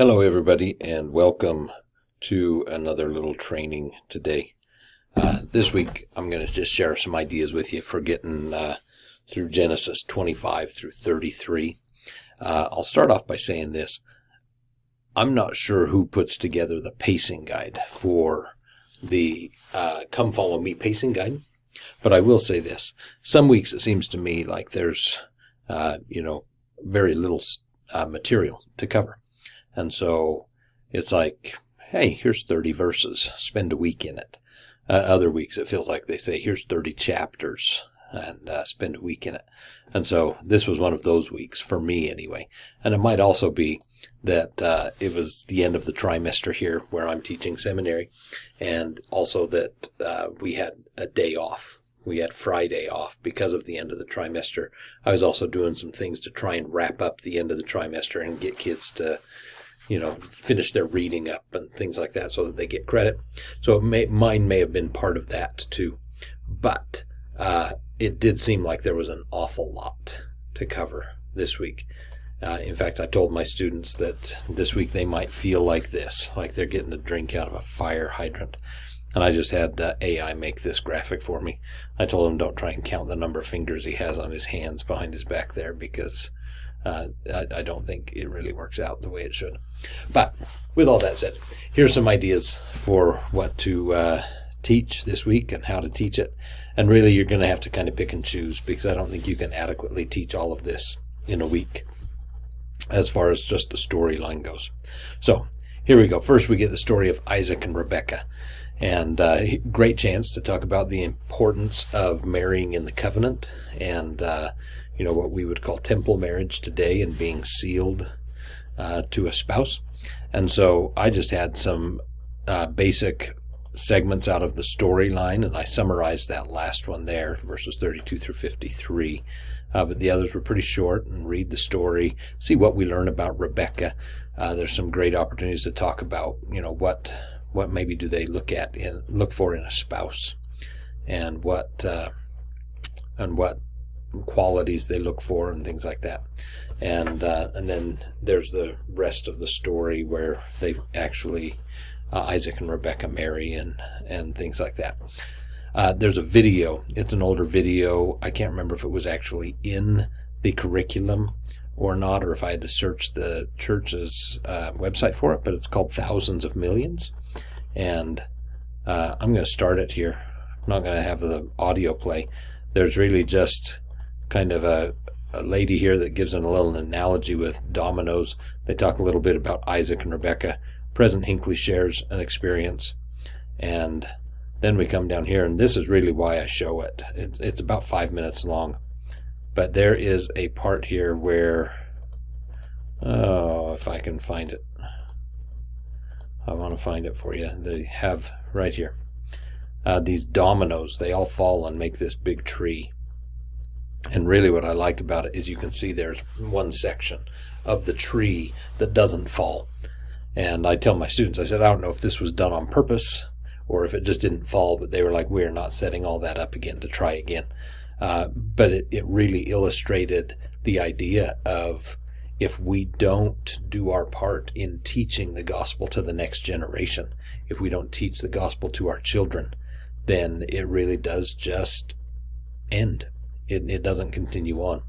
Hello, everybody, and welcome to another little training today. This week, I'm going to just share some ideas with you for getting through Genesis 25 through 33. I'll start off by saying this. I'm not sure who puts together the pacing guide for the Come Follow Me pacing guide, but I will say this. Some weeks it seems to me like there's, very little material to cover. And so it's like, hey, here's 30 verses, spend a week in it. Other weeks it feels like they say, here's 30 chapters and spend a week in it. And so this was one of those weeks for me anyway. And it might also be that it was the end of the trimester here where I'm teaching seminary, and also that we had a day off. We had Friday off because of the end of the trimester. I was also doing some things to try and wrap up the end of the trimester and get kids to finish their reading up and things like that so that they get credit. So mine may have been part of that too. But it did seem like there was an awful lot to cover this week. In fact, I told my students that this week they might feel like this, like they're getting a drink out of a fire hydrant. And I just had AI make this graphic for me. I told him don't try and count the number of fingers he has on his hands behind his back there, because I don't think it really works out the way it should. But with all that said, here's some ideas for what to teach this week and how to teach it. And really, you're going to have to kind of pick and choose, because I don't think you can adequately teach all of this in a week as far as just the storyline goes. So here we go. First, we get the story of Isaac and Rebekah. And great chance to talk about the importance of marrying in the covenant and what we would call temple marriage today, and being sealed to a spouse. And so I just had some basic segments out of the storyline, and I summarized that last one there, verses 32 through 53. But the others were pretty short, and read the story, see what we learn about Rebekah. There's some great opportunities to talk about, what maybe do they look for in a spouse, and what qualities they look for, and things like that. And then there's the rest of the story where they actually Isaac and Rebekah marry and things like that. There's a video. It's an older video. I can't remember if it was actually in the curriculum or not, or if I had to search the church's website for it, but it's called Thousands of Millions. And I'm going to start it here. I'm not going to have the audio play. There's really just kind of a lady here that gives a little analogy with dominoes. They talk a little bit about Isaac and Rebekah. President Hinckley shares an experience. And then we come down here, and this is really why I show it. It's about 5 minutes long. But there is a part here where, if I can find it. I want to find it for you. They have right here. These dominoes, they all fall and make this big tree. And really what I like about it is you can see there's one section of the tree that doesn't fall. And I tell my students, I said, I don't know if this was done on purpose or if it just didn't fall, but they were like, we're not setting all that up again to try again. But it really illustrated the idea of, if we don't do our part in teaching the gospel to the next generation, if we don't teach the gospel to our children, then it really does just end. It doesn't continue on,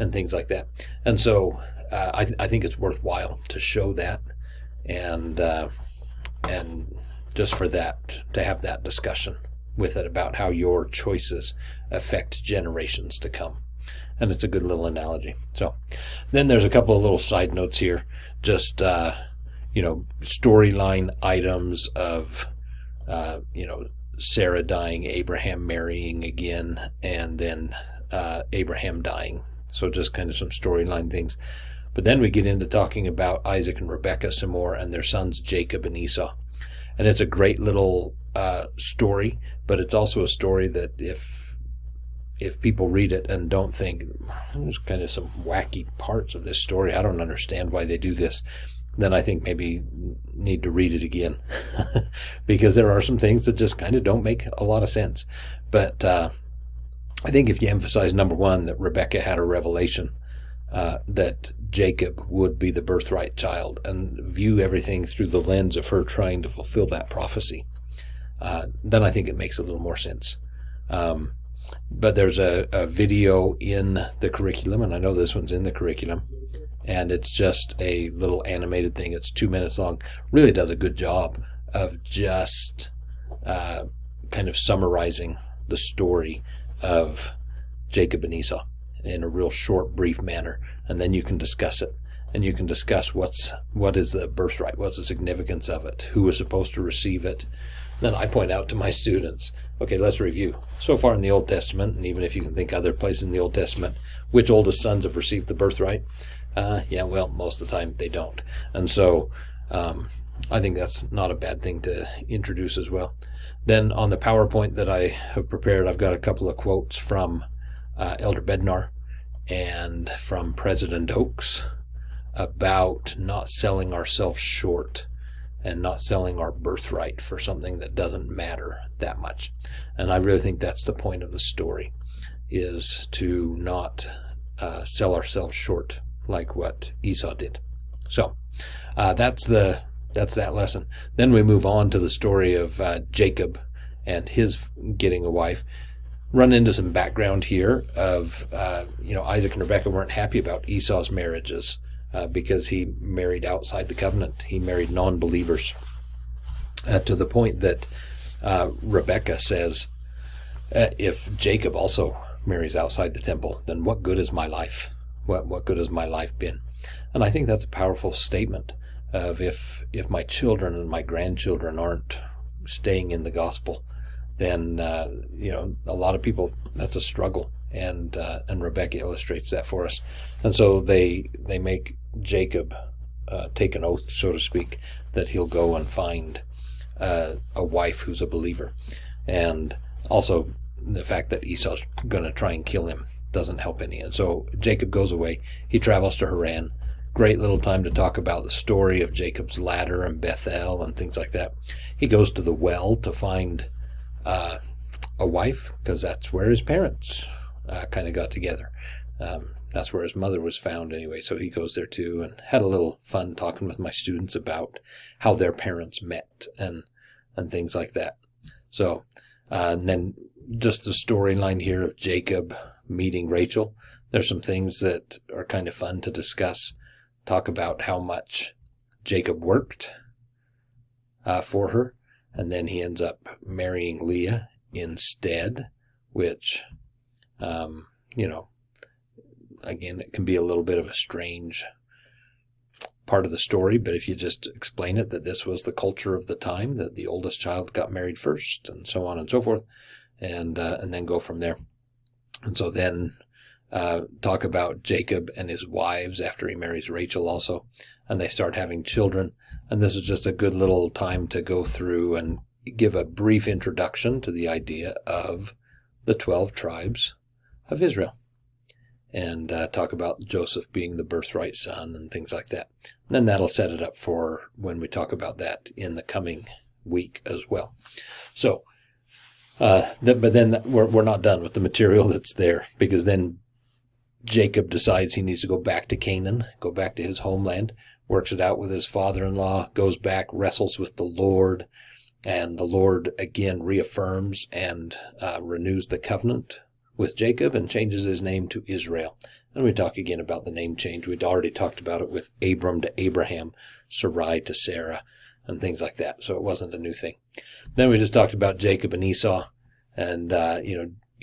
and things like that. And so I think it's worthwhile to show that, and just for that, to have that discussion with it about how your choices affect generations to come. And it's a good little analogy. So then there's a couple of little side notes here, just storyline items of Sarah dying, Abraham marrying again, and then Abraham dying. So just kind of some storyline things. But then we get into talking about Isaac and Rebekah some more, and their sons Jacob and Esau. And it's a great little story, but it's also a story that if people read it and don't think, there's kind of some wacky parts of this story, I don't understand why they do this, then I think maybe need to read it again because there are some things that just kind of don't make a lot of sense. But I think if you emphasize, number one, that Rebekah had a revelation that Jacob would be the birthright child, and view everything through the lens of her trying to fulfill that prophecy, then I think it makes a little more sense. But there's a video in the curriculum, and I know this one's in the curriculum, and it's just a little animated thing. It's 2 minutes long. Really does a good job of just kind of summarizing the story of Jacob and Esau in a real short, brief manner, and then you can discuss it, and you can discuss what is the birthright, what's the significance of it, who is supposed to receive it. Then I point out to my students, okay, let's review. So far in the Old Testament, and even if you can think other places in the Old Testament, which oldest sons have received the birthright? Yeah, well, most of the time they don't. And so I think that's not a bad thing to introduce as well. Then on the PowerPoint that I have prepared, I've got a couple of quotes from Elder Bednar and from President Oaks about not selling ourselves short and not selling our birthright for something that doesn't matter that much. And I really think that's the point of the story, is to not sell ourselves short like what Esau did. So that's that lesson. Then we move on to the story of Jacob and his getting a wife. Run into some background here of, Isaac and Rebekah weren't happy about Esau's marriages because he married outside the covenant. He married non-believers to the point that Rebekah says, if Jacob also marries outside the temple, then what good is my life? What good has my life been? And I think that's a powerful statement of if my children and my grandchildren aren't staying in the gospel, then a lot of people, that's a struggle, and Rebekah illustrates that for us. And so they make Jacob take an oath, so to speak, that he'll go and find a wife who's a believer. And also the fact that Esau's going to try and kill him doesn't help any. And so Jacob goes away. He travels to Haran. Great little time to talk about the story of Jacob's ladder and Bethel and things like that. He goes to the well to find a wife, because that's where his parents kind of got together. That's where his mother was found anyway, so he goes there too, and had a little fun talking with my students about how their parents met and things like that. So and then just the storyline here of Jacob meeting Rachel. There's some things that are kind of fun to discuss. Talk about how much Jacob worked for her, and then he ends up marrying Leah instead, which, again, it can be a little bit of a strange part of the story, but if you just explain it, that this was the culture of the time, that the oldest child got married first, and so on and so forth, and then go from there. And so then talk about Jacob and his wives after he marries Rachel also, and they start having children. And this is just a good little time to go through and give a brief introduction to the idea of the 12 tribes of Israel, and talk about Joseph being the birthright son and things like that. And then that'll set it up for when we talk about that in the coming week as well. So, but then we're not done with the material that's there, because then Jacob decides he needs to go back to Canaan, go back to his homeland, works it out with his father-in-law, goes back, wrestles with the Lord, and the Lord again reaffirms and renews the covenant with Jacob and changes his name to Israel. And we talk again about the name change. We'd already talked about it with Abram to Abraham, Sarai to Sarah, and things like that. So it wasn't a new thing. Then we just talked about Jacob and Esau, and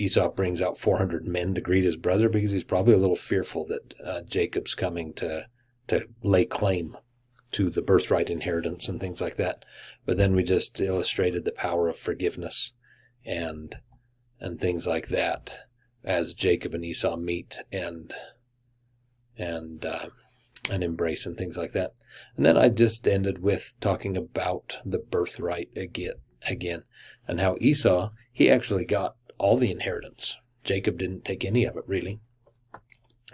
Esau brings out 400 men to greet his brother, because he's probably a little fearful that Jacob's coming to lay claim to the birthright inheritance and things like that. But then we just illustrated the power of forgiveness and things like that as Jacob and Esau meet and embrace and things like that. And then I just ended with talking about the birthright again, and how Esau, he actually got all the inheritance. Jacob didn't take any of it, really.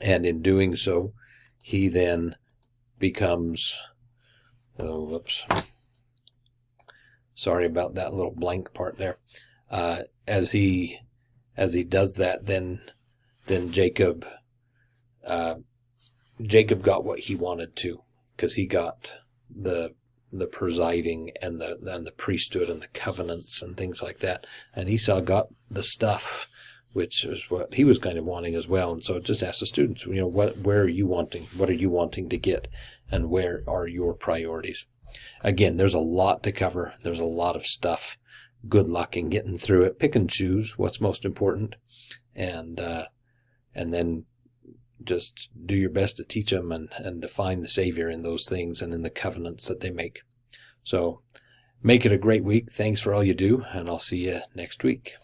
And in doing so, he then becomes, sorry about that little blank part there. As he does that, then Jacob Jacob got what he wanted to, because he got the presiding and the priesthood and the covenants and things like that. And Esau got the stuff, which is what he was kind of wanting as well. And so just ask the students, where are you wanting? What are you wanting to get? And where are your priorities? Again, there's a lot to cover. There's a lot of stuff. Good luck in getting through it. Pick and choose what's most important, and then just do your best to teach them and define the Savior in those things and in the covenants that they make. So make it a great week. Thanks for all you do, and I'll see you next week.